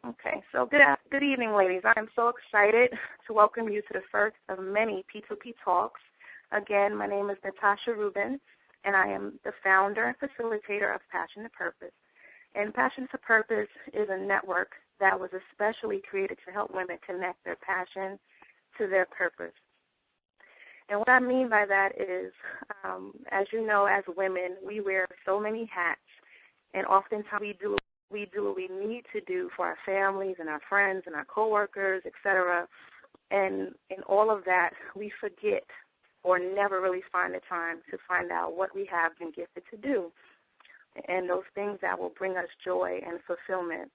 Okay, so good evening, ladies. I am so excited to welcome you to the first of many P2P Talks. Again, my name is Natasha Rubin, and I am the founder and facilitator of Passion to Purpose. And Passion to Purpose is a network that was especially created to help women connect their passion to their purpose. And what I mean by that is, as you know, as women, we wear so many hats, and oftentimes we do what we need to do for our families and our friends and our coworkers, etc. And in all of that, we forget or never really find the time to find out what we have been gifted to do, and those things that will bring us joy and fulfillment.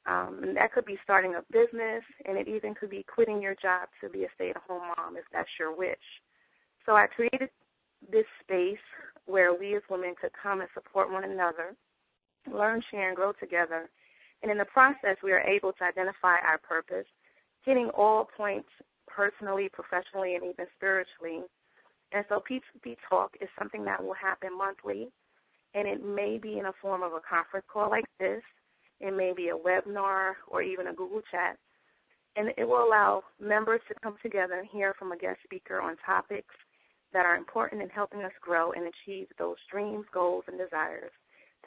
And that could be starting a business, and it even could be quitting your job to be a stay-at-home mom if that's your wish. So I created this space where we as women could come and support one another, learn, share, and grow together. And in the process, we are able to identify our purpose, hitting all points personally, professionally, and even spiritually. And so P2P Talk is something that will happen monthly, and it may be in a form of a conference call like this. It may be a webinar or even a Google chat. And it will allow members to come together and hear from a guest speaker on topics that are important in helping us grow and achieve those dreams, goals, and desires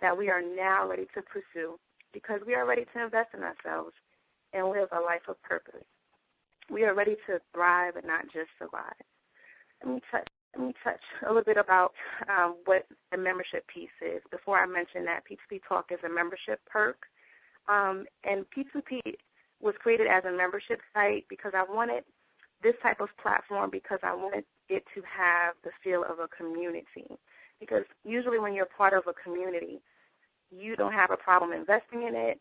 that we are now ready to pursue because we are ready to invest in ourselves and live a life of purpose. We are ready to thrive and not just survive. Let me touch a little bit about what the membership piece is before I mention that P2P Talk is a membership perk. And P2P was created as a membership site because I wanted this type of platform because I wanted it to have the feel of a community. Because usually when you're part of a community, you don't have a problem investing in it.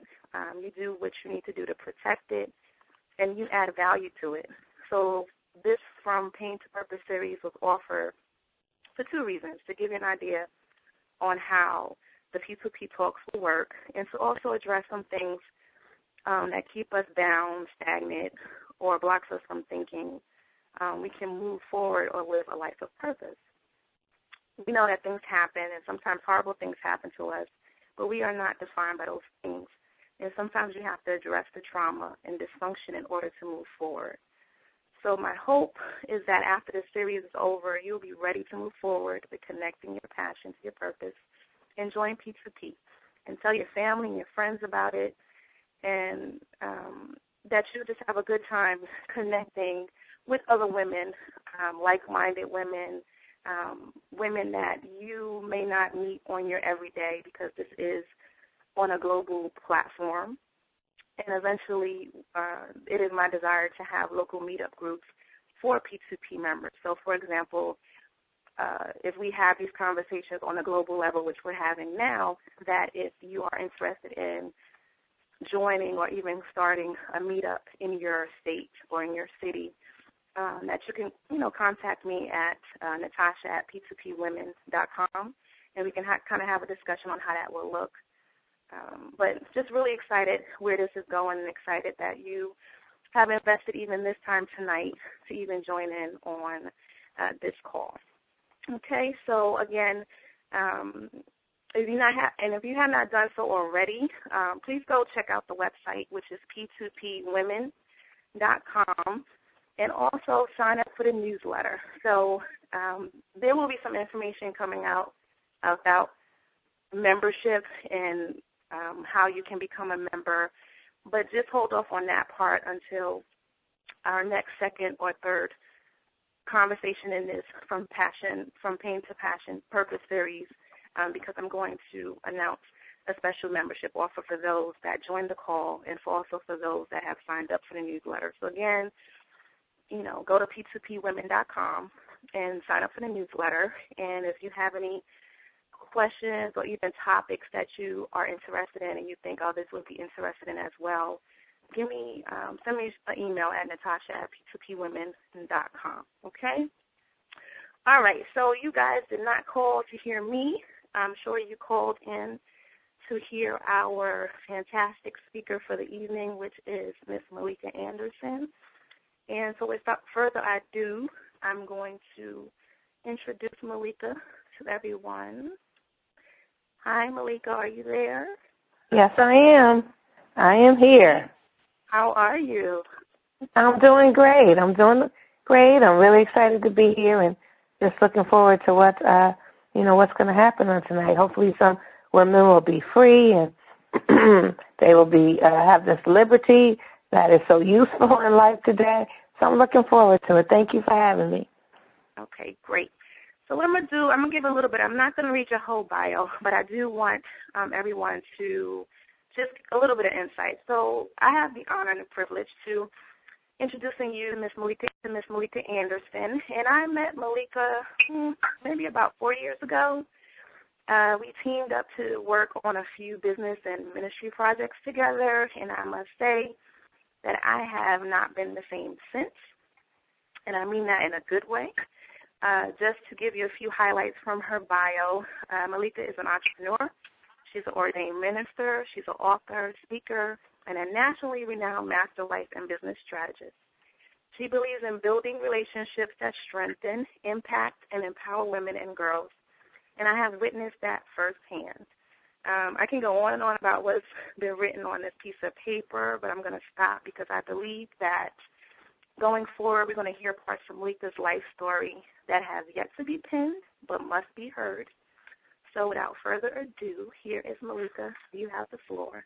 You do what you need to do to protect it, and you add value to it. So this From Pain to Purpose series was offered for two reasons, to give you an idea on how the P2P Talks will work and to also address some things that keep us down, stagnant, or blocks us from thinking we can move forward or live a life of purpose. We know that things happen, and sometimes horrible things happen to us, but we are not defined by those things. And sometimes you have to address the trauma and dysfunction in order to move forward. So my hope is that after this series is over, you'll be ready to move forward with connecting your passion to your purpose and join P2P and tell your family and your friends about it, and that you just have a good time connecting with other women, like-minded women, women that you may not meet on your everyday because this is on a global platform. And eventually, it is my desire to have local meetup groups for P2P members. So, for example, if we have these conversations on a global level, which we're having now, that if you are interested in joining or even starting a meetup in your state or in your city, that you can, contact me at natasha@p2pwomen.com, and we can kind of have a discussion on how that will look. But just really excited where this is going and excited that you have invested even this time tonight to even join in on this call. Okay, so again, if you have not done so already, please go check out the website, which is p2pwomen.com, and also sign up for the newsletter. So there will be some information coming out about membership and how you can become a member, but just hold off on that part until our next second or third conversation in this From Pain to Passion Purpose series, because I'm going to announce a special membership offer for those that joined the call and also for those that have signed up for the newsletter. So again, go to p2pwomen.com and sign up for the newsletter. And if you have any questions or even topics that you are interested in and you think others would be interested in as well, send me an email at natasha@p2pwomen.com, okay? All right, so you guys did not call to hear me. I'm sure you called in to hear our fantastic speaker for the evening, which is Miss Malika Anderson. And so without further ado, I'm going to introduce Malika to everyone. Hi, Malika, are you there? Yes, I am. I am here. How are you? I'm doing great. I'm really excited to be here and just looking forward to what's going to happen on tonight. Hopefully some women will be free and they will be have this liberty that is so useful in life today. So I'm looking forward to it. Thank you for having me. Okay, great. So what I'm going to do, I'm going to give a little bit. I'm not going to read your whole bio, but I do want everyone to just a little bit of insight. So I have the honor and the privilege to introducing you to Miss Malika Anderson. And I met Malika maybe about 4 years ago. We teamed up to work on a few business and ministry projects together, and I must say that I have not been the same since, and I mean that in a good way. Just to give you a few highlights from her bio, Malika is an entrepreneur. She's an ordained minister. She's an author, speaker, and a nationally renowned master life and business strategist. She believes in building relationships that strengthen, impact, and empower women and girls, and I have witnessed that firsthand. I can go on and on about what's been written on this piece of paper, but I'm going to stop because I believe that going forward we're going to hear parts from Malika's life story that has yet to be penned but must be heard. So without further ado, here is Malika. You have the floor.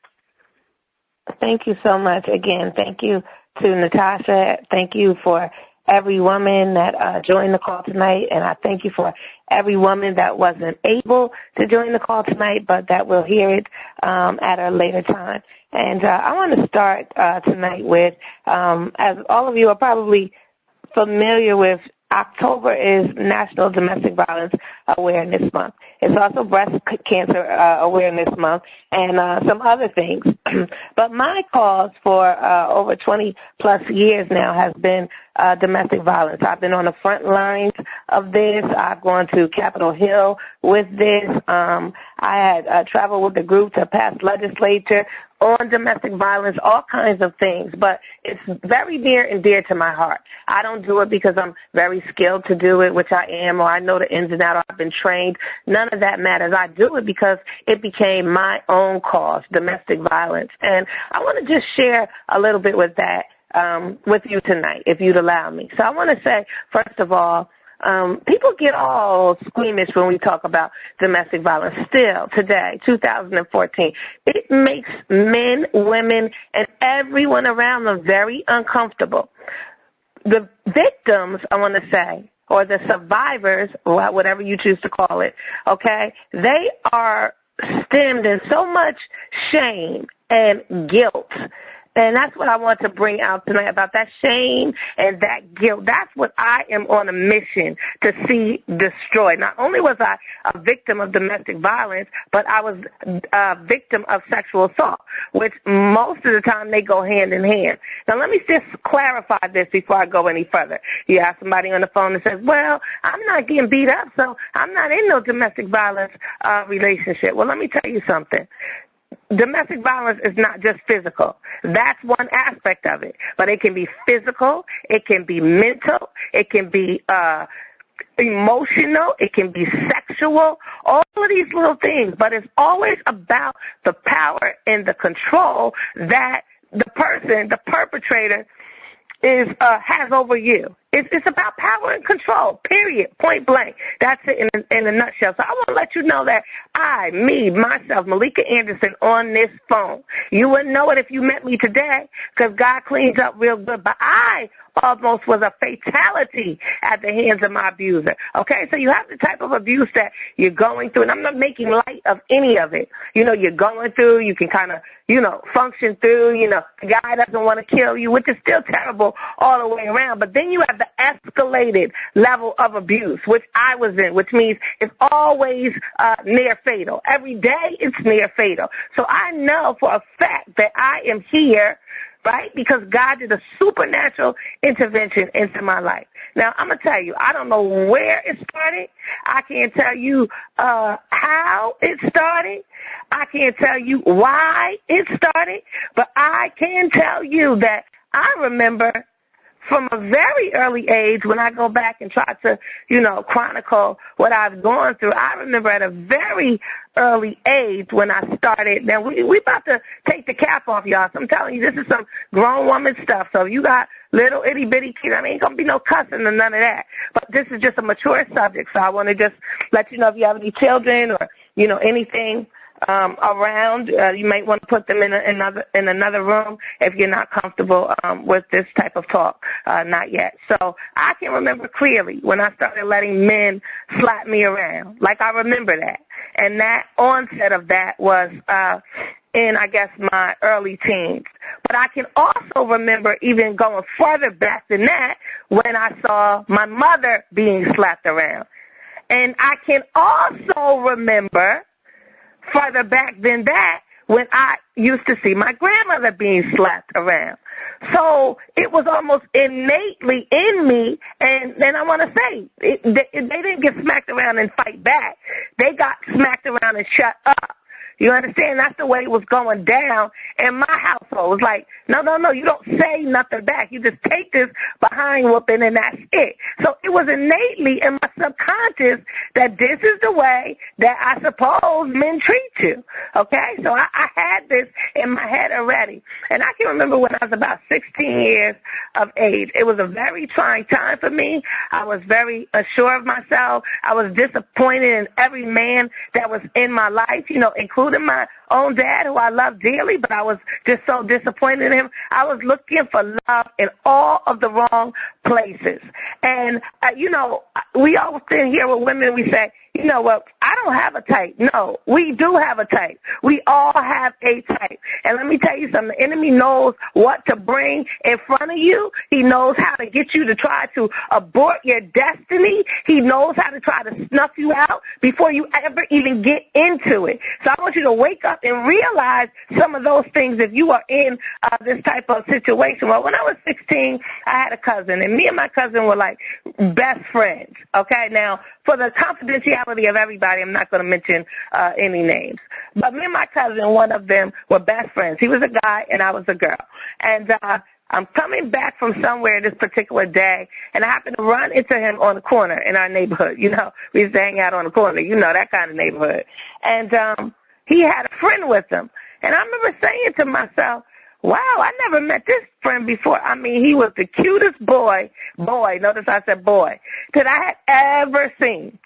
Thank you so much. Again, thank you to Natasha. Thank you for every woman that joined the call tonight, and I thank you for every woman that wasn't able to join the call tonight, but that will hear it at a later time. And I want to start tonight with, as all of you are probably familiar with, October is National Domestic Violence Awareness Month. It's also Breast Cancer Awareness Month and some other things. But my cause for over 20-plus years now has been domestic violence. I've been on the front lines of this. I've gone to Capitol Hill with this. I had traveled with the group to pass legislature on domestic violence, all kinds of things, but it's very near and dear to my heart. I don't do it because I'm very skilled to do it, which I am, or I know the ins and outs, or I've been trained. None of that matters. I do it because it became my own cause, domestic violence. And I want to just share a little bit with that with you tonight, if you'd allow me. So I want to say, first of all, people get all squeamish when we talk about domestic violence. Still, today, 2014, it makes men, women, and everyone around them very uncomfortable. The victims, I want to say, or the survivors, or whatever you choose to call it, okay, they are stemmed in so much shame and guilt. And that's what I want to bring out tonight, about that shame and that guilt. That's what I am on a mission to see destroyed. Not only was I a victim of domestic violence, but I was a victim of sexual assault, which most of the time they go hand in hand. Now, let me just clarify this before I go any further. You have somebody on the phone that says, well, I'm not getting beat up, so I'm not in no domestic violence relationship. Well, let me tell you something. Domestic violence is not just physical. That's one aspect of it. But it can be physical, it can be mental, it can be emotional, it can be sexual, all of these little things. But it's always about the power and the control that the person, the perpetrator, has over you. It's about power and control, period, point blank. That's it in a nutshell. So I want to let you know that myself, Malika Anderson, on this phone. You wouldn't know it if you met me today because God cleans up real good, but I almost was a fatality at the hands of my abuser. Okay, so you have the type of abuse that you're going through, and I'm not making light of any of it. You know, you're going through, you can kind of, function through, the guy doesn't want to kill you, which is still terrible all the way around, but then you have the escalated level of abuse, which I was in, which means it's always near fatal. Every day it's near fatal. So I know for a fact that I am here, right, because God did a supernatural intervention into my life. Now, I'm going to tell you, I don't know where it started. I can't tell you how it started. I can't tell you why it started. But I can tell you that I remember from a very early age, when I go back and try to, chronicle what I've gone through, I remember at a very early age when I started. Now, we about to take the cap off, y'all. So I'm telling you, this is some grown woman stuff. So if you got little itty-bitty kids, ain't going to be no cussing and none of that. But this is just a mature subject, so I want to just let you know if you have any children or, anything around, you might want to put them in another room if you're not comfortable with this type of talk. Not yet. So I can remember clearly when I started letting men slap me around. Like, I remember that. And that onset of that was in, I guess, my early teens. But I can also remember even going further back than that when I saw my mother being slapped around. And I can also remember further back than that when I used to see my grandmother being slapped around. So it was almost innately in me, and then I want to say, they didn't get smacked around and fight back. They got smacked around and shut up. You understand? That's the way it was going down in my household. It was like, no, you don't say nothing back. You just take this behind whooping and that's it. So it was innately in my subconscious that this is the way that I suppose men treat you. Okay? So I had this in my head already. And I can remember when I was about 16 years of age. It was a very trying time for me. I was very unsure of myself. I was disappointed in every man that was in my life, including my own dad, who I love dearly, but I was just so disappointed in him. I was looking for love in all of the wrong places. And, we often hear with women, we say, I don't have a type. No, we do have a type. We all have a type. And let me tell you something. The enemy knows what to bring in front of you. He knows how to get you to try to abort your destiny. He knows how to try to snuff you out before you ever even get into it. So I want you to wake up and realize some of those things if you are in this type of situation. Well, when I was 16, I had a cousin, and me and my cousin were like best friends. Okay, now for the confidentiality of everybody, I'm not going to mention any names. But me and my cousin, one of them, were best friends. He was a guy and I was a girl. And I'm coming back from somewhere this particular day, and I happened to run into him on the corner in our neighborhood. We used to hang out on the corner, that kind of neighborhood. And he had a friend with him. And I remember saying to myself, wow, I never met this friend before. I mean, he was the cutest boy, notice I said boy, that I had ever seen.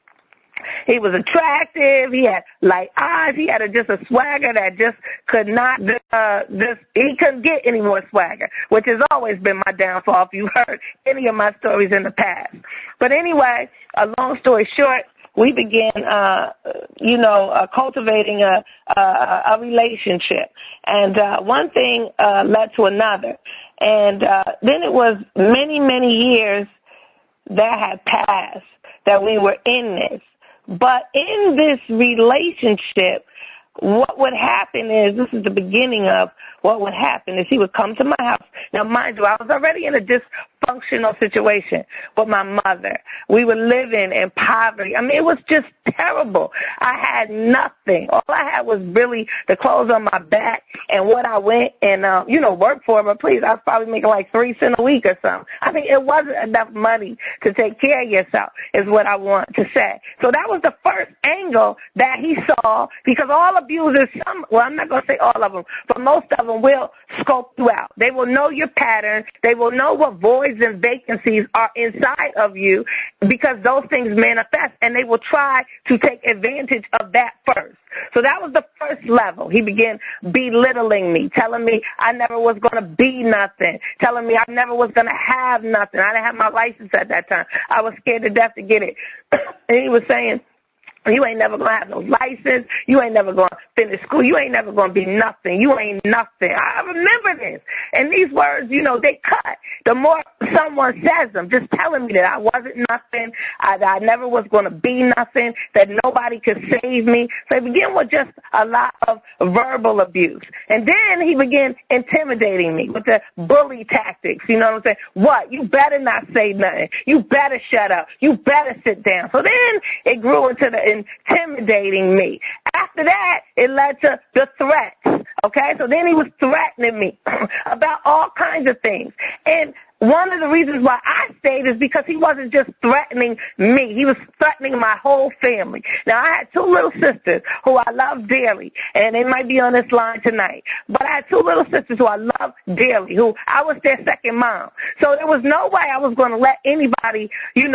He was attractive. He had light eyes. He had just a swagger that just could not, he couldn't get any more swagger, which has always been my downfall if you've heard any of my stories in the past. But anyway, a long story short, we began, cultivating a relationship. And one thing led to another. And then it was many, many years that had passed that we were in this. But in this relationship, what would happen is, this is the beginning of what would happen, is he would come to my house. Now, mind you, I was already in a dysfunctional situation with my mother. We were living in poverty. I mean, it was just terrible. I had nothing. All I had was really the clothes on my back and what I went and, worked for. But please, I was probably making like 3 cents a week or something. I mean, it wasn't enough money to take care of yourself is what I want to say. So that was the first angle that he saw, because all abusers, I'm not going to say all of them, but most of them will scope you out. They will know your pattern. They will know what voids and vacancies are inside of you, because those things manifest, and they will try to take advantage of that first. So that was the first level. He began belittling me, telling me I never was going to be nothing, telling me I never was going to have nothing. I didn't have my license at that time. I was scared to death to get it. And he was saying, you ain't never going to have no license. You ain't never going to finish school. You ain't never going to be nothing. You ain't nothing. I remember this. And these words, they cut. The more someone says them, just telling me that I wasn't nothing, that I never was going to be nothing, that nobody could save me. So it began with just a lot of verbal abuse. And then he began intimidating me with the bully tactics. You know what I'm saying? What? You better not say nothing. You better shut up. You better sit down. So then it grew into the intimidating me. After that, it led to the threats, okay? So then he was threatening me about all kinds of things. And one of the reasons why I stayed is because he wasn't just threatening me. He was threatening my whole family. Now, I had two little sisters who I love dearly, and they might be on this line tonight. But I had two little sisters who I love dearly, who I was their second mom. So there was no way I was going to let anybody,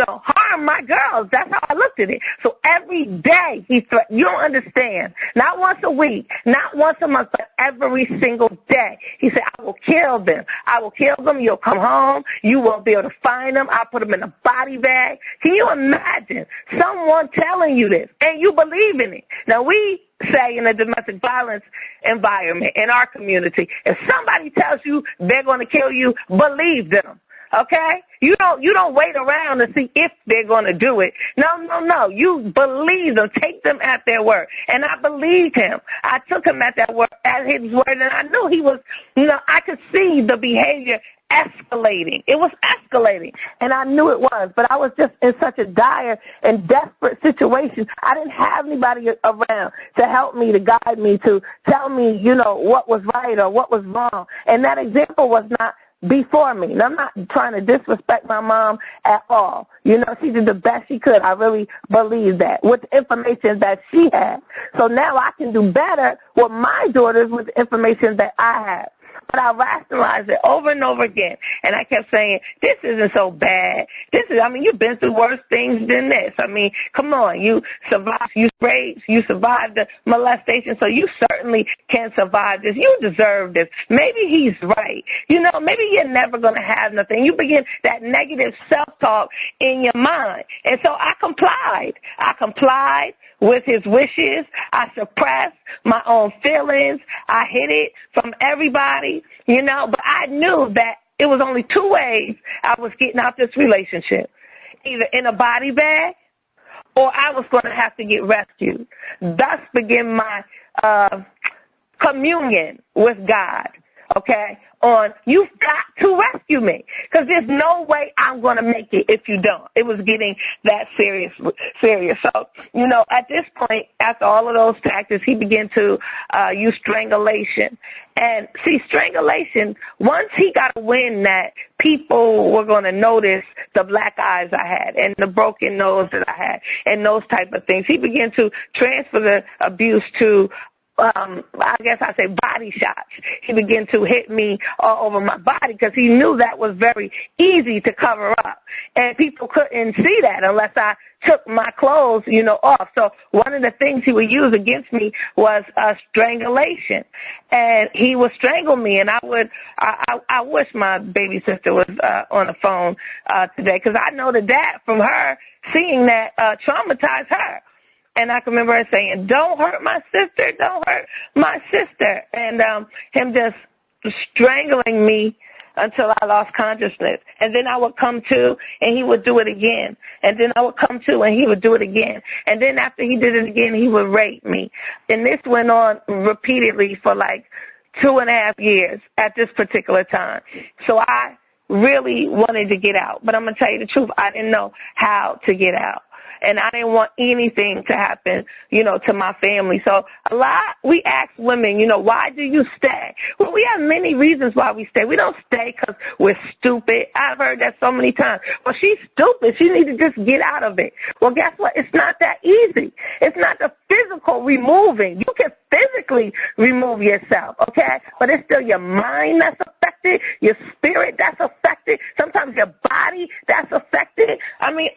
harm my girls. That's how I looked at it. So every day he threatened. You don't understand. Not once a week, not once a month, but every single day. He said, I will kill them. I will kill them. You'll come home. You won't be able to find them. I'll put them in a body bag. Can you imagine someone telling you this and you believe in it? Now, we say in a domestic violence environment in our community, if somebody tells you they're going to kill you, believe them. Okay? You don't wait around to see if they're going to do it. No. You believe them. Take them at their word. And I believed him. I took him at that word, at his word, and I knew he was, I could see the behavior escalating. It was escalating, and I knew it was, but I was just in such a dire and desperate situation. I didn't have anybody around to help me, to guide me, to tell me, what was right or what was wrong. And that example was not before me. And I'm not trying to disrespect my mom at all. She did the best she could. I really believe that with the information that she had. So now I can do better with my daughters with the information that I have. But I rationalized it over and over again. And I kept saying, this isn't so bad. You've been through worse things than this. Come on. You survived, you raped, you survived the molestation, so you certainly can survive this. You deserve this. Maybe he's right. Maybe you're never going to have nothing. You begin that negative self-talk in your mind. And so I complied. I complied with his wishes. I suppressed my own feelings. I hid it from everybody, but I knew that it was only two ways I was getting out this relationship, either in a body bag or I was going to have to get rescued. Thus began my communion with God, okay, on you've got to rescue me because there's no way I'm going to make it if you don't. It was getting that serious. So, at this point, after all of those tactics, he began to use strangulation. And see, strangulation, once he got a wind that people were going to notice the black eyes I had and the broken nose that I had and those type of things, he began to transfer the abuse to I guess I say body shots. He began to hit me all over my body because he knew that was very easy to cover up. And people couldn't see that unless I took my clothes, off. So one of the things he would use against me was strangulation. And he would strangle me. And I wish my baby sister was on the phone today because I know that from her seeing that traumatized her. And I can remember her saying, don't hurt my sister, don't hurt my sister. And him just strangling me until I lost consciousness. And then I would come to, and he would do it again. And then I would come to, and he would do it again. And then after he did it again, he would rape me. And this went on repeatedly for like 2.5 years at this particular time. So I really wanted to get out. But I'm going to tell you the truth, I didn't know how to get out. And I didn't want anything to happen, to my family. So we ask women, why do you stay? Well, we have many reasons why we stay. We don't stay because we're stupid. I've heard that so many times. Well, she's stupid. She needs to just get out of it. Well, guess what? It's not that easy. It's not the physical removing. You can physically remove yourself, okay? But it's still your mind that's affected, your spirit that's affected, sometimes your body that's affected.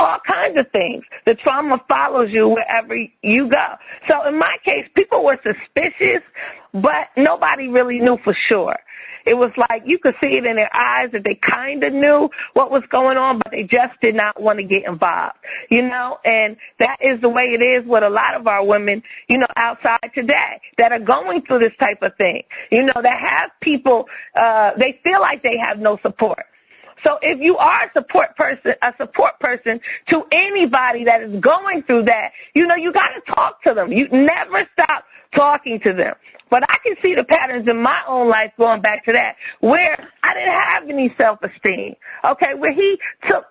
All kinds of things. The trauma follows you wherever you go. So in my case, people were suspicious, but nobody really knew for sure. It was like you could see it in their eyes that they kind of knew what was going on, but they just did not want to get involved, and that is the way it is with a lot of our women, outside today that are going through this type of thing, that have people, they feel like they have no support. So if you are a support person to anybody that is going through that, you got to talk to them. You never stop talking to them. But I can see the patterns in my own life going back to that, where I didn't have any self-esteem, okay, where he took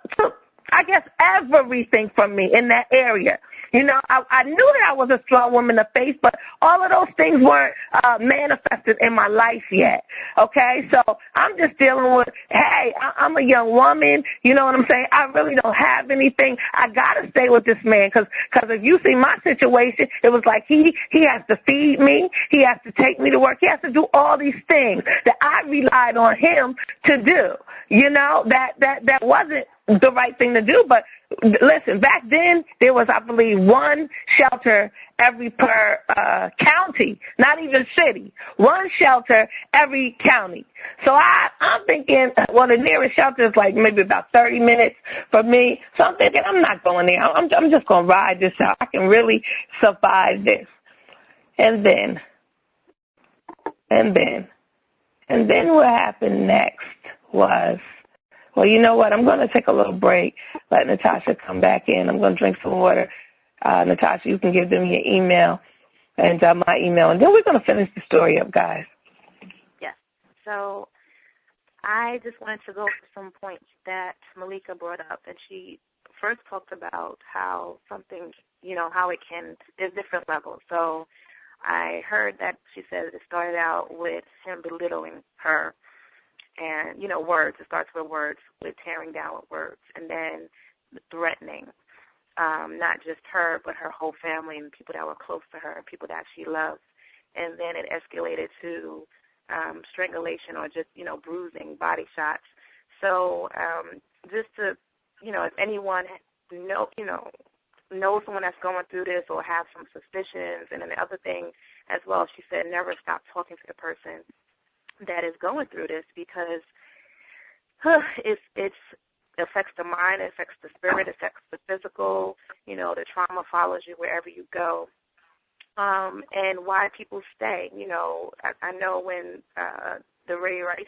I guess, everything from me in that area. You know, I knew that I was a strong woman to face, but all of those things weren't manifested in my life yet, okay? So I'm just dealing with, hey, I'm a young woman, you know what I'm saying? I really don't have anything. I got to stay with this man because if you see my situation, it was like he has to feed me. He has to take me to work. He has to do all these things that I relied on him to do. You know, that wasn't the right thing to do. But listen, back then there was, I believe, one shelter per county, not even city. One shelter every county. So I'm thinking, well, the nearest shelter is like maybe about 30 minutes for me. So I'm thinking I'm not going there. I'm just going to ride this out. I can really survive this. And then what happened next was, well, you know what? I'm going to take a little break, let Natasha come back in. I'm going to drink some water. Natasha, you can give them your email and my email, and then we're going to finish the story up, guys. Yes. So I just wanted to go over some points that Malika brought up, and she first talked about how something, you know, how it can, there's different levels. So I heard that she said it started out with him belittling her. And, you know, words, it starts with words, with tearing down with words, and then threatening, not just her, but her whole family and people that were close to her, people that she loved. And then it escalated to strangulation or just, you know, bruising, body shots. So just to, you know, if anyone knows someone that's going through this or have some suspicions, and then the other thing as well, she said never stop talking to the person that is going through this, because it affects the mind, it affects the spirit, it affects the physical, you know, the trauma follows you wherever you go. And why people stay, you know, I know when the Ray Rice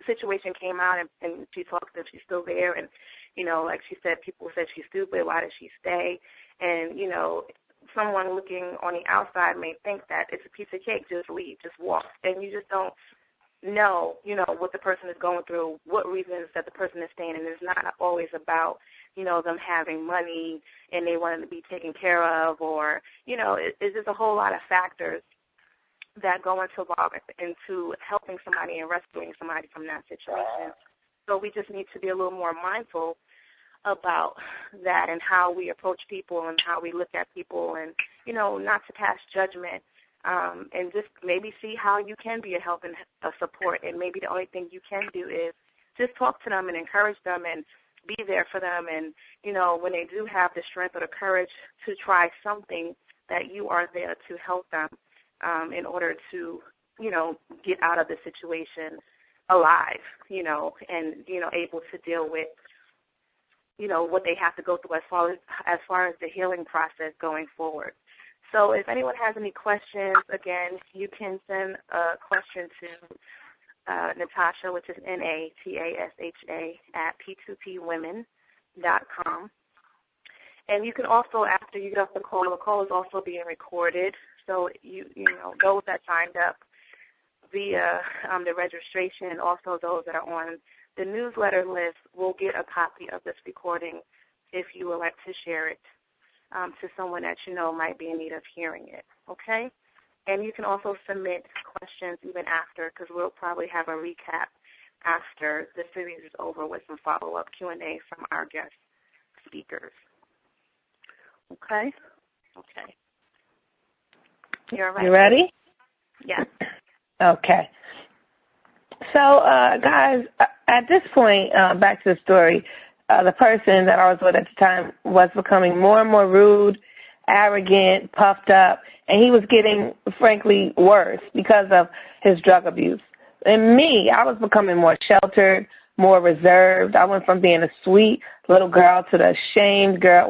situation came out and she talked that she's still there, and, you know, like she said, people said she's stupid, why does she stay? And, you know, someone looking on the outside may think that it's a piece of cake, just leave, just walk. And you just don't know, you know, what the person is going through, what reasons that the person is staying. And it's not always about, you know, them having money and they want to be taken care of, or, you know, it's just a whole lot of factors that go into helping somebody and rescuing somebody from that situation. So we just need to be a little more mindful about that and how we approach people and how we look at people, and, you know, not to pass judgment, and just maybe see how you can be a help and a support. And maybe the only thing you can do is just talk to them and encourage them and be there for them. And, you know, when they do have the strength or the courage to try something, that you are there to help them in order to, you know, get out of the situation alive, you know, and, you know, able to deal with, you know, what they have to go through as far as the healing process going forward. So if anyone has any questions, again, you can send a question to Natasha, which is NATASHA @p2pwomen.com. And you can also, after you get off the call is also being recorded. So you know, those that signed up via the registration, and also those that are on the newsletter list, will get a copy of this recording if you would like to share it to someone that you know might be in need of hearing it, okay? And you can also submit questions even after, because we'll probably have a recap after the series is over with some follow-up Q&A from our guest speakers. Okay? Okay. You're right. You ready? Yes. Okay. So, guys, at this point, back to the story, the person that I was with at the time was becoming more and more rude, arrogant, puffed up, and he was getting, frankly, worse because of his drug abuse. And me, I was becoming more sheltered, more reserved. I went from being a sweet little girl to the ashamed girl,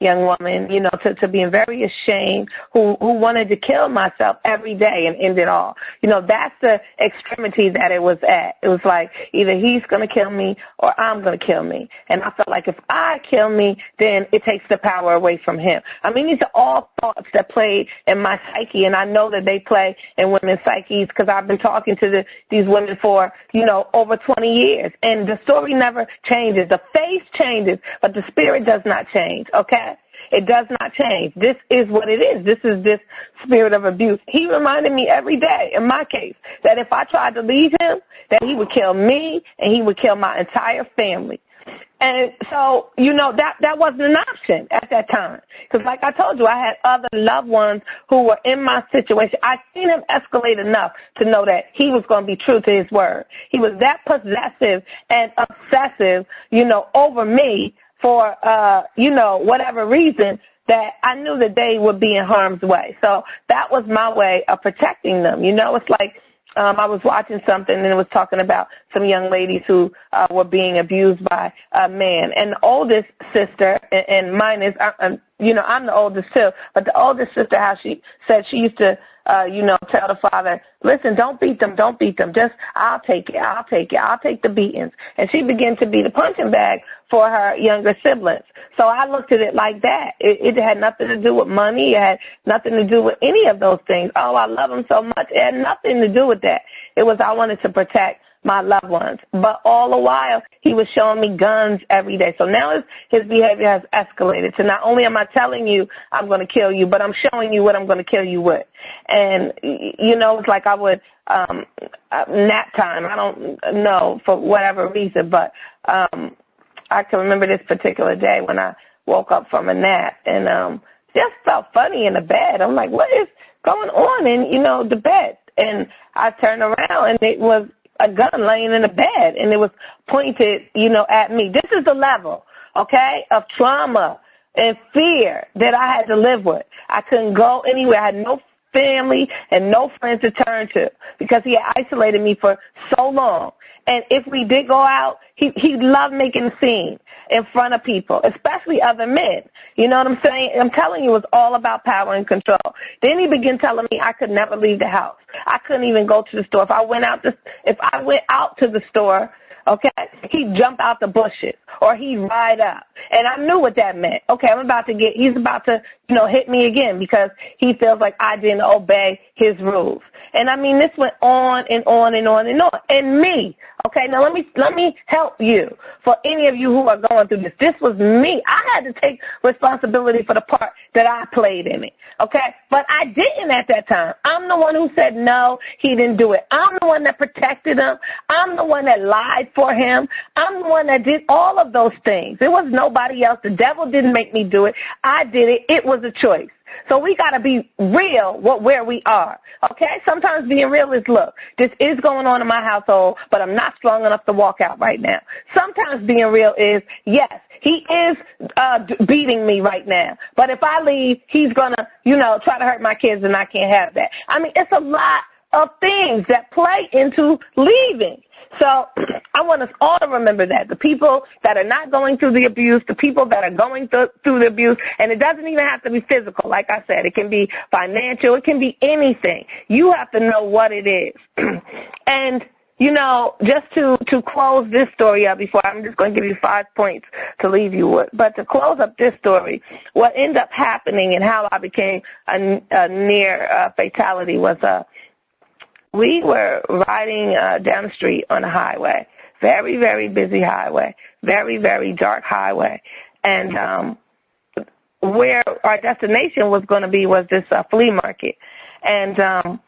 young woman, you know, to being very ashamed, who wanted to kill myself every day and end it all. You know, that's the extremity that it was at. It was like either he's going to kill me or I'm going to kill me. And I felt like if I kill me, then it takes the power away from him. I mean, these are all thoughts that played in my psyche, and I know that they play in women's psyches because I've been talking to these women for, you know, over 20 years. And the story never changes. The face changes, but the spirit does not change, okay? It does not change. This is what it is. This is this spirit of abuse. He reminded me every day, in my case, that if I tried to leave him, that he would kill me and he would kill my entire family. And so, that wasn't an option at that time. Because like I told you, I had other loved ones who were in my situation. I seen him escalate enough to know that he was going to be true to his word. He was that possessive and obsessive, over me for, whatever reason, that I knew that they would be in harm's way. So that was my way of protecting them. It's like, I was watching something and it was talking about some young ladies who were being abused by a man. And the oldest sister, and mine is, I'm the oldest too, but the oldest sister, how she said she used to, tell the father, listen, don't beat them. Just, I'll take it. I'll take the beatings. And she began to be the punching bag for her younger siblings. So I looked at it like that. It had nothing to do with money. It had nothing to do with any of those things. Oh, I love them so much. It had nothing to do with that. It was I wanted to protect my loved ones. But all the while, he was showing me guns every day. So now his behavior has escalated. So not only am I telling you I'm going to kill you, but I'm showing you what I'm going to kill you with. And, it's like I would nap time. I don't know for whatever reason, but I can remember this particular day when I woke up from a nap and just felt funny in the bed. I'm like, what is going on in, the bed? And I turned around and it was a gun laying in the bed, and it was pointed, at me. This is the level, okay, of trauma and fear that I had to live with. I couldn't go anywhere. I had no family and no friends to turn to because he had isolated me for so long. And if we did go out, he loved making a scene in front of people, especially other men. You know what I'm saying? I'm telling you, it was all about power and control. Then he began telling me I could never leave the house. I couldn't even go to the store. If I went out to the store, okay, he'd jump out the bushes or he'd ride up. And I knew what that meant. Okay, he's about to, hit me again because he feels like I didn't obey his rules. And I mean, this went on and on and on and on. And me, okay, now let me help you. For any of you who are going through this was me. I had to take responsibility for the part that I played in it, okay? But I didn't at that time. I'm the one who said no, he didn't do it. I'm the one that protected him. I'm the one that lied for him. I'm the one that did all of those things. It was nobody else. The devil didn't make me do it. I did it. It was a choice. So we got to be real where we are, okay? Sometimes being real is, look, this is going on in my household, but I'm not strong enough to walk out right now. Sometimes being real is, yes, he is beating me right now, but if I leave, he's going to, try to hurt my kids, and I can't have that. I mean, it's a lot of things that play into leaving. So I want us all to remember that. The people that are not going through the abuse, the people that are going through the abuse, and it doesn't even have to be physical. Like I said, it can be financial. It can be anything. You have to know what it is. And, just to close this story up before I'm just going to give you 5 points to leave you with. But to close up this story, what ended up happening and how I became a near fatality was we were riding down the street on a highway, very, very busy highway, very, very dark highway. And where our destination was going to be was this flea market. And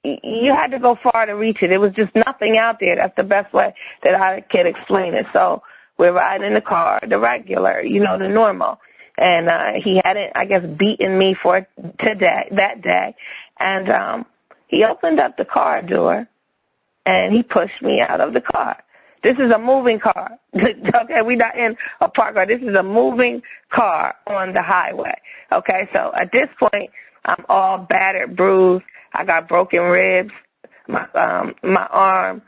you had to go far to reach it. It was just nothing out there. That's the best way that I can explain it. So we're riding in the car, the regular, the normal. And he hadn't, I guess, beaten me for that day. And he opened up the car door, and he pushed me out of the car. This is a moving car. Okay, we're not in a park car. This is a moving car on the highway. Okay, so at this point, I'm all battered, bruised. I got broken ribs, my arm,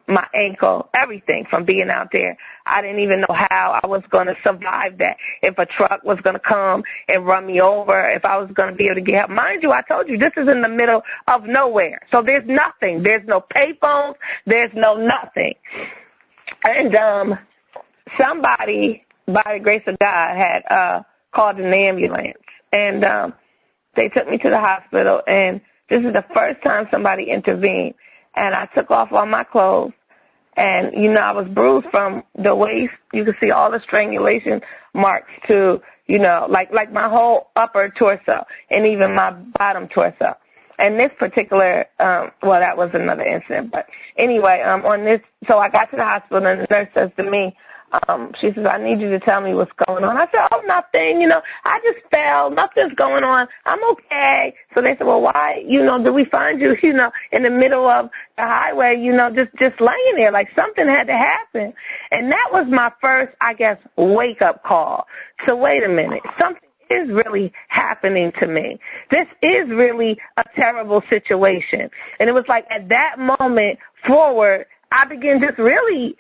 my ankle, everything from being out there. I didn't even know how I was going to survive that. If a truck was going to come and run me over, if I was going to be able to get help. Mind you, I told you, this is in the middle of nowhere. So there's nothing. There's no payphones. There's no nothing. And somebody, by the grace of God, had called an ambulance. And they took me to the hospital. And this is the first time somebody intervened. And I took off all my clothes, And, you know, I was bruised from the waist. You could see all the strangulation marks to, you know, like my whole upper torso and even my bottom torso. And this particular, well, that was another incident. But anyway, on this, so I got to the hospital, and the nurse says to me, she says, I need you to tell me what's going on. I said, oh, nothing. You know, I just fell. Nothing's going on. I'm okay. So they said, well, why, you know, did we find you, you know, in the middle of the highway, you know, just laying there like something had to happen. And that was my first, I guess, wake-up call. So wait a minute. Something is really happening to me. This is really a terrible situation. And it was like at that moment forward, I began just really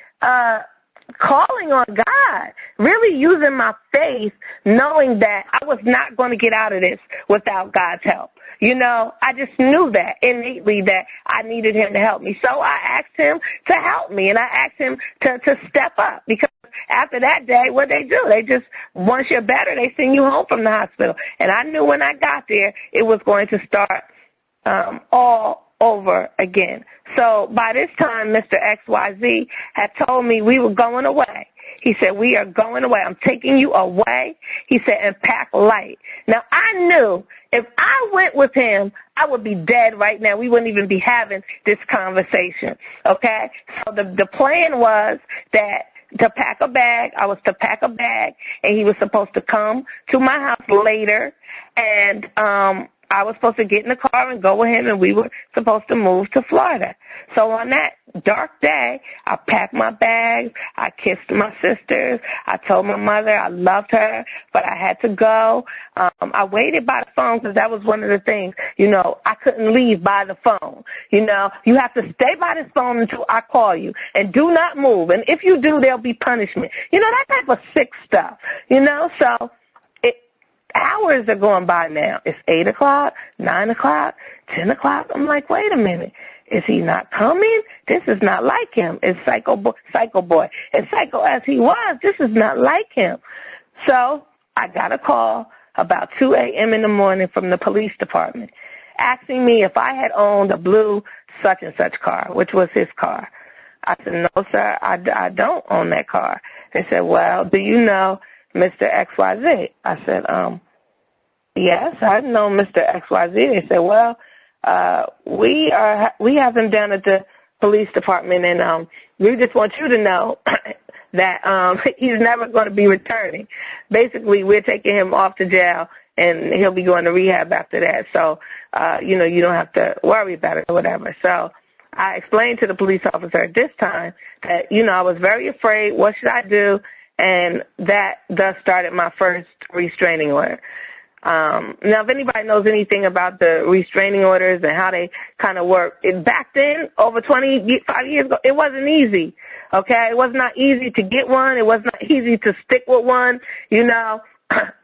calling on God, really using my faith, knowing that I was not going to get out of this without God's help. You know, I just knew that innately that I needed him to help me. So I asked him to help me, and I asked him to step up, because after that day, what they do, they just, once you're better, they send you home from the hospital. And I knew when I got there, it was going to start all over again. So by this time, Mr. XYZ had told me we were going away. He said, we are going away. I'm taking you away. He said, and pack light. Now, I knew if I went with him, I would be dead right now. We wouldn't even be having this conversation, okay? So the plan was that to pack a bag, I was to pack a bag, and he was supposed to come to my house later, and I was supposed to get in the car and go with him, and we were supposed to move to Florida. So on that dark day, I packed my bags. I kissed my sisters. I told my mother I loved her, but I had to go. I waited by the phone because that was one of the things, you know, I couldn't leave by the phone. You know, you have to stay by this phone until I call you, and do not move. And if you do, there'll be punishment. You know, that type of sick stuff, you know, so hours are going by now. It's 8 o'clock, 9 o'clock, 10 o'clock. I'm like, wait a minute. Is he not coming? This is not like him. It's psycho boy. As psycho as he was, this is not like him. So I got a call about 2 a.m. in the morning from the police department asking me if I had owned a blue such-and-such car, which was his car. I said, no, sir, I don't own that car. They said, well, do you know Mr. XYZ? I said, yes, I know Mr. XYZ. They said, well, we have him down at the police department, and we just want you to know that he's never going to be returning. Basically, we're taking him off to jail, and he'll be going to rehab after that. So, you know, you don't have to worry about it or whatever. So I explained to the police officer at this time that, you know, I was very afraid. What should I do? And that thus started my first restraining order. Now, if anybody knows anything about the restraining orders and how they kind of work, back then, over 25 years ago, it wasn't easy, okay? It was not easy to get one. It was not easy to stick with one, you know.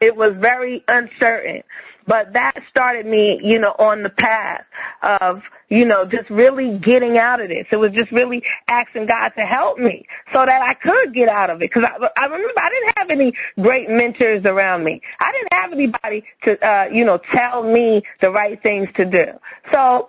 It was very uncertain. But that started me, you know, on the path of, you know, just really getting out of this. It was just really asking God to help me so that I could get out of it. Because I remember I didn't have any great mentors around me. I didn't have anybody to, you know, tell me the right things to do. So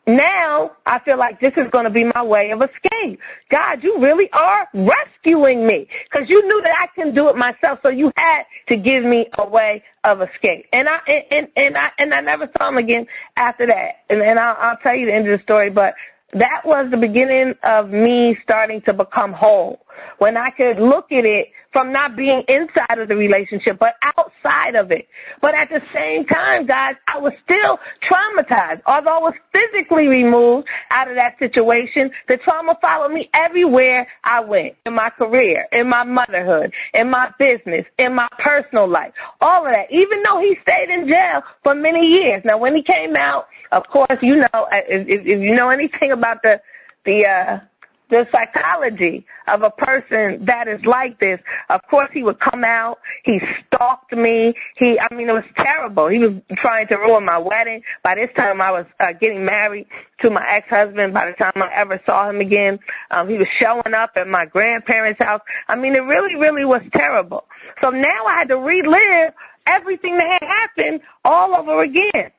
now I feel like this is going to be my way of escape. God, you really are rescuing me, because you knew that I can do it myself, so you had to give me a way of escape. And I never saw him again after that. And I'll tell you the end of the story, but that was the beginning of me starting to become whole, when I could look at it from not being inside of the relationship, but outside of it. But at the same time, guys, I was still traumatized. Although I was physically removed out of that situation, the trauma followed me everywhere I went, in my career, in my motherhood, in my business, in my personal life, all of that, even though he stayed in jail for many years. Now, when he came out, of course, you know, if you know anything about the psychology of a person that is like this, of course he would come out. He stalked me. It was terrible. He was trying to ruin my wedding. By this time, I was getting married to my ex-husband. By the time I ever saw him again, he was showing up at my grandparents' house. It really, really was terrible. So now I had to relive everything that had happened all over again.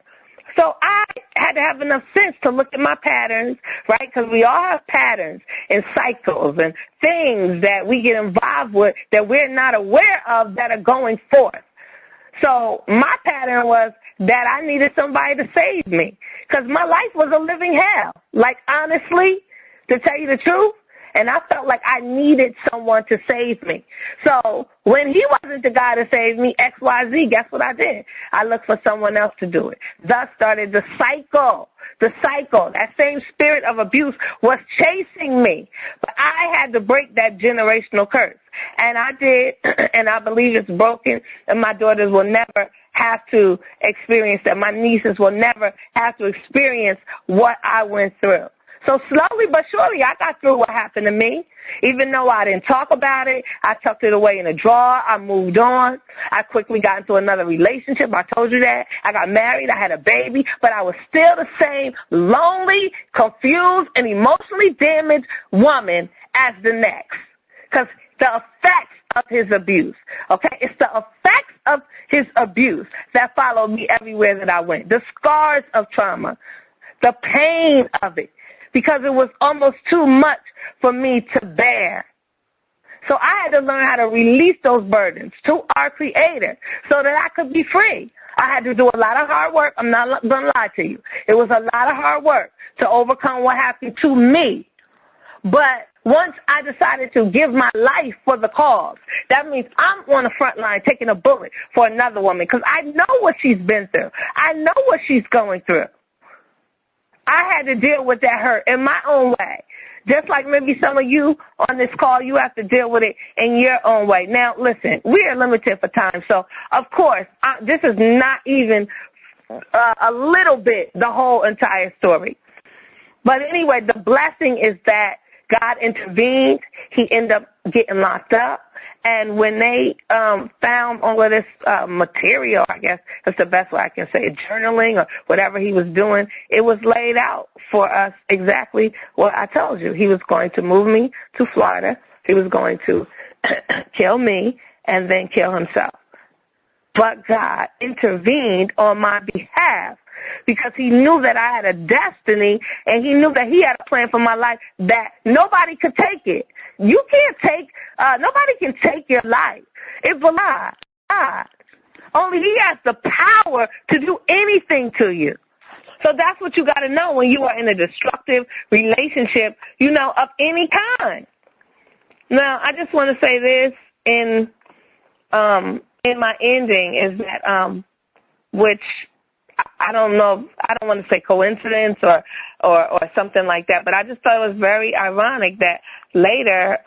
So I had to have enough sense to look at my patterns, right? Because we all have patterns and cycles and things that we get involved with that we're not aware of that are going forth. So my pattern was that I needed somebody to save me because my life was a living hell. Like, honestly, to tell you the truth, and I felt like I needed someone to save me. So when he wasn't the guy to save me, XYZ, guess what I did? I looked for someone else to do it. Thus started the cycle. The cycle, that same spirit of abuse was chasing me. But I had to break that generational curse. And I did, and I believe it's broken, and my daughters will never have to experience that. My nieces will never have to experience what I went through. So slowly but surely, I got through what happened to me. Even though I didn't talk about it, I tucked it away in a drawer. I moved on. I quickly got into another relationship. I told you that. I got married. I had a baby. But I was still the same lonely, confused, and emotionally damaged woman as the next. Because the effects of his abuse, okay? It's the effects of his abuse that followed me everywhere that I went. The scars of trauma, the pain of it. Because it was almost too much for me to bear. So I had to learn how to release those burdens to our Creator so that I could be free. I had to do a lot of hard work. I'm not going to lie to you. It was a lot of hard work to overcome what happened to me. But once I decided to give my life for the cause, that means I'm on the front line taking a bullet for another woman because I know what she's been through. I know what she's going through. I had to deal with that hurt in my own way. Just like maybe some of you on this call, you have to deal with it in your own way. Now, listen, we are limited for time. So, of course, this is not even a little bit the whole entire story. But anyway, the blessing is that God intervened. He ended up getting locked up. And when they found all of this material, I guess that's the best way I can say it, journaling or whatever he was doing, it was laid out for us exactly what I told you. He was going to move me to Florida. He was going to kill me and then kill himself. But God intervened on my behalf because he knew that I had a destiny and he knew that he had a plan for my life that nobody could take it. You can't take, nobody can take your life. It belongs to God. Only he has the power to do anything to you. So that's what you got to know when you are in a destructive relationship, you know, of any kind. Now, I just want to say this in my ending is that, which I don't know, I don't want to say coincidence or something like that, but I just thought it was very ironic that later,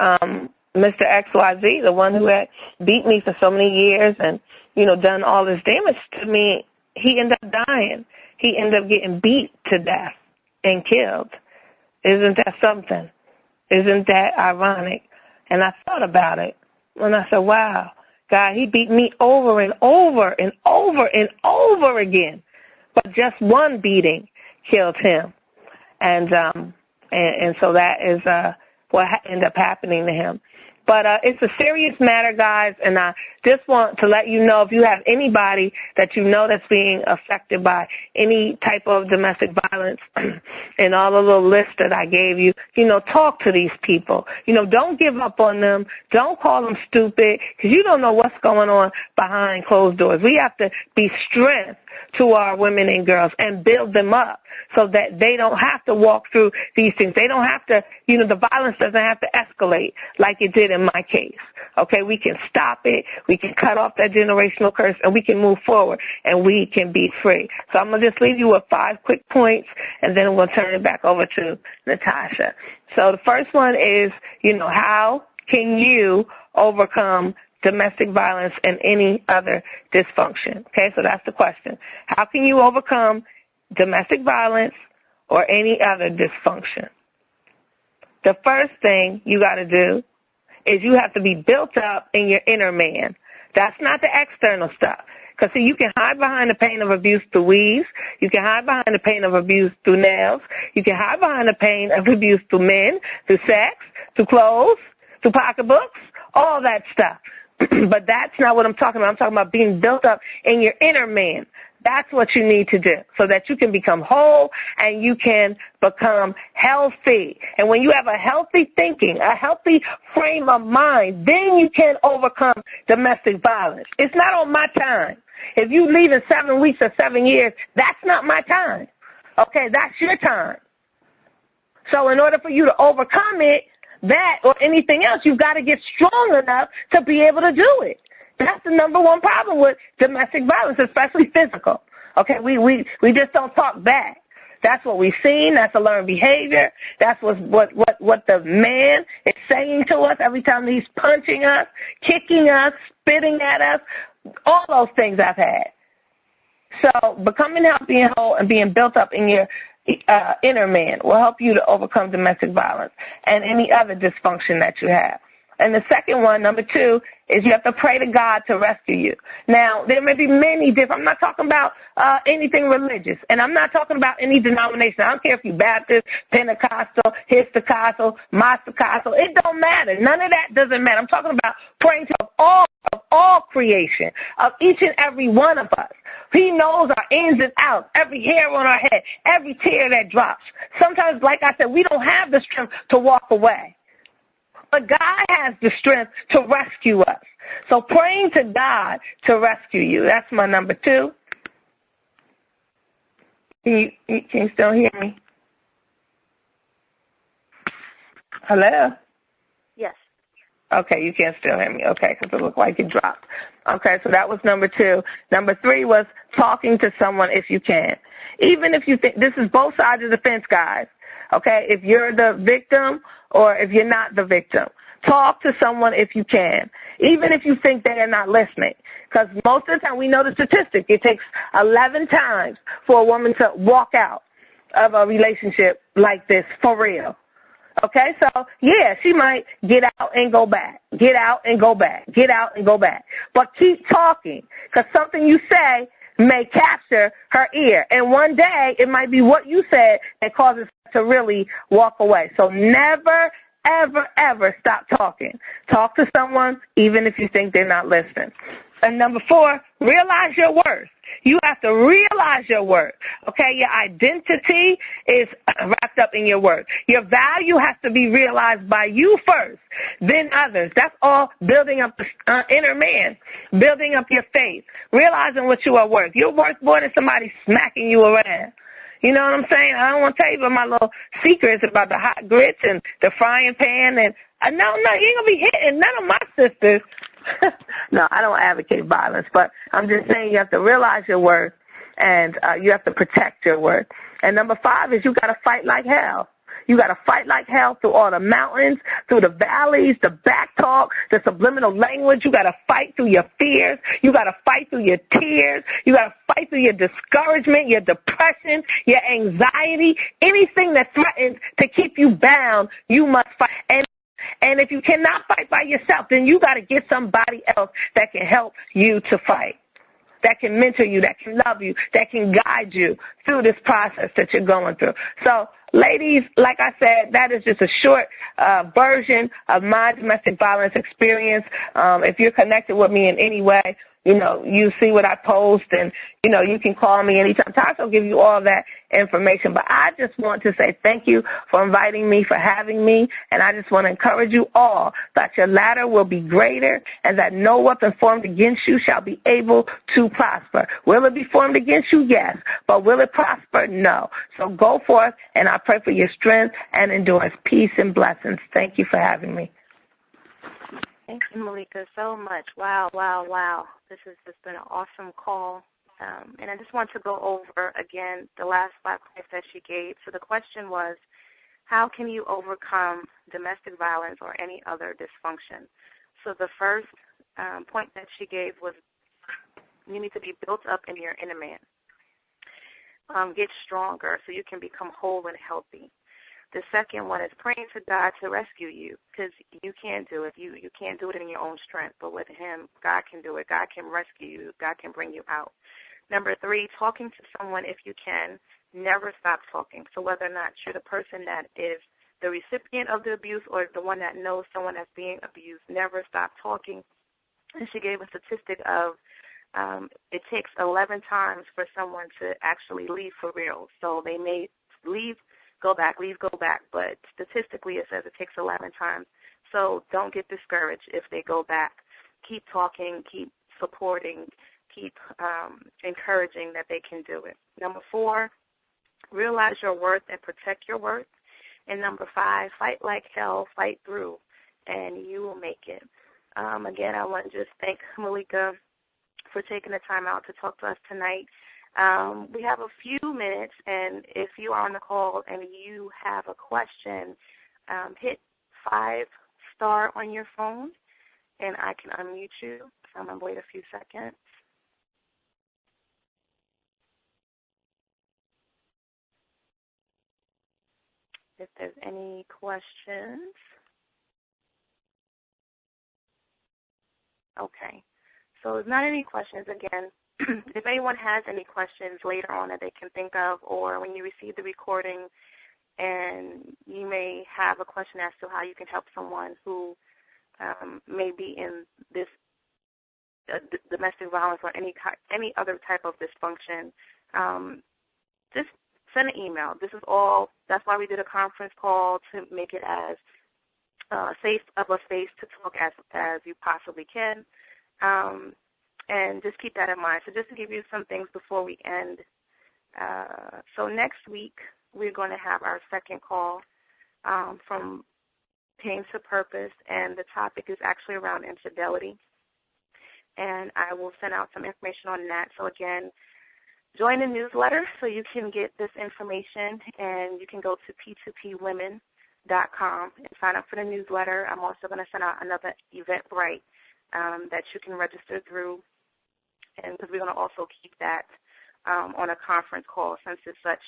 Mr. XYZ, the one who had beat me for so many years and, you know, done all this damage to me, he ended up dying. He ended up getting beat to death and killed. Isn't that something? Isn't that ironic? And I thought about it, and I said, wow, God, he beat me over and over and over and over again. But just one beating killed him. And so that is what ended up happening to him. But it's a serious matter, guys, and I just want to let you know if you have anybody that you know that's being affected by any type of domestic violence and all the little lists that I gave you, you know, talk to these people. You know, don't give up on them. Don't call them stupid because you don't know what's going on behind closed doors. We have to be strength to our women and girls and build them up so that they don't have to walk through these things. They don't have to, you know, the violence doesn't have to escalate like it did in my case. Okay, we can stop it. We can cut off that generational curse and we can move forward and we can be free. So I'm going to just leave you with 5 quick points and then we'll turn it back over to Natasha. So the first one is, you know, how can you overcome domestic violence and any other dysfunction? Okay, so that's the question. How can you overcome domestic violence or any other dysfunction? The first thing you got to do is you have to be built up in your inner man. That's not the external stuff. Because, see, you can hide behind the pain of abuse through weaves. You can hide behind the pain of abuse through nails. You can hide behind the pain of abuse through men, through sex, through clothes, through pocketbooks, all that stuff. But that's not what I'm talking about. I'm talking about being built up in your inner man. That's what you need to do so that you can become whole and you can become healthy. And when you have a healthy thinking, a healthy frame of mind, then you can overcome domestic violence. It's not on my time. If you leave in 7 weeks or 7 years, that's not my time. Okay, that's your time. So in order for you to overcome it, that or anything else, you've got to get strong enough to be able to do it. That's the number one problem with domestic violence, especially physical. Okay, we just don't talk back. That's what we've seen. That's a learned behavior. That's what the man is saying to us every time he's punching us, kicking us, spitting at us, all those things I've had. So becoming healthy and whole and being built up in your inner man will help you to overcome domestic violence and any other dysfunction that you have. And the second one, number 2, is you have to pray to God to rescue you. Now, there may be many different, I'm not talking about anything religious, and I'm not talking about any denomination. I don't care if you're Baptist, Pentecostal, Histocostal, Mostacostal. It don't matter. None of that doesn't matter. I'm talking about praying to all creation, of each and every one of us. He knows our ins and outs, every hair on our head, every tear that drops. Sometimes, like I said, we don't have the strength to walk away. But God has the strength to rescue us. So praying to God to rescue you. That's my number 2. Can you still hear me? Hello? Yes. Okay, you can still hear me. Okay, because it looked like it dropped. Okay, so that was number 2. Number 3 was talking to someone if you can. Even if you think, this is both sides of the fence, guys. Okay, if you're the victim or if you're not the victim, talk to someone if you can, even if you think they're not listening. Because most of the time, we know the statistic, it takes 11 times for a woman to walk out of a relationship like this for real. Okay, so, yeah, she might get out and go back, get out and go back, get out and go back. But keep talking, because something you say may capture her ear. And one day, it might be what you said that causes her to really walk away. So never, ever, ever stop talking. Talk to someone, even if you think they're not listening. And number 4, realize your worth. You have to realize your worth. Okay, your identity is wrapped up in your worth. Your value has to be realized by you first, then others. That's all building up the inner man, building up your faith, realizing what you are worth. You're worth more than somebody smacking you around. You know what I'm saying? I don't want to tell you about my little secrets about the hot grits and the frying pan. And no, you ain't going to be hitting none of my sisters. No, I don't advocate violence, but I'm just saying you have to realize your worth and you have to protect your worth. And number 5 is you got to fight like hell. You got to fight like hell through all the mountains, through the valleys, the back talk, the subliminal language. You got to fight through your fears. You got to fight through your tears. You got to fight through your discouragement, your depression, your anxiety, anything that threatens to keep you bound, you must fight. And if you cannot fight by yourself, then you got to get somebody else that can help you to fight, that can mentor you, that can love you, that can guide you through this process that you're going through. So, ladies, like I said, that is just a short version of my domestic violence experience. If you're connected with me in any way, you know, you see what I post, and, you know, you can call me anytime. Tasha will give you all that information. But I just want to say thank you for inviting me, for having me, and I just want to encourage you all that your ladder will be greater and that no weapon formed against you shall be able to prosper. Will it be formed against you? Yes. But will it prosper? No. So go forth, and I pray for your strength and endurance, peace, and blessings. Thank you for having me. Thank you, Malika, so much. Wow, wow, wow. This has just been an awesome call. And I just want to go over, again, the last 5 points that she gave. So the question was, how can you overcome domestic violence or any other dysfunction? So the first point that she gave was you need to be built up in your inner man. Get stronger so you can become whole and healthy. The second one is praying to God to rescue you, because you can't do it. You can't do it in your own strength, but with Him, God can do it. God can rescue you. God can bring you out. Number 3, talking to someone if you can. Never stop talking. So whether or not you're the person that is the recipient of the abuse or the one that knows someone that's being abused, never stop talking. And she gave a statistic of it takes 11 times for someone to actually leave for real. So they may leave, go back, leave, go back, but statistically it says it takes 11 times. So don't get discouraged if they go back. Keep talking, keep supporting, keep encouraging that they can do it. Number 4, realize your worth and protect your worth. And number 5, fight like hell, fight through, and you will make it. Again, I want to just thank Malika for taking the time out to talk to us tonight. We have a few minutes, and if you are on the call and you have a question, hit 5 star on your phone, and I can unmute you. So I'm going to wait a few seconds. If there's any questions. Okay. So there's not any questions again. If anyone has any questions later on that they can think of, or when you receive the recording and you may have a question as to how you can help someone who may be in this domestic violence or any other type of dysfunction, just send an email. This is all. That's why we did a conference call, to make it as safe of a space to talk as you possibly can. And just keep that in mind. So just to give you some things before we end. So next week we're going to have our second call from Pain to Purpose, and the topic is actually around infidelity. And I will send out some information on that. So again, join the newsletter so you can get this information, and you can go to p2pwomen.com and sign up for the newsletter. I'm also going to send out another Eventbrite that you can register through, and because we're going to also keep that on a conference call, since it's such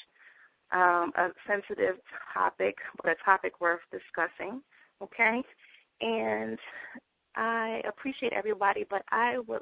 a sensitive topic, but a topic worth discussing, okay? And I appreciate everybody, but I would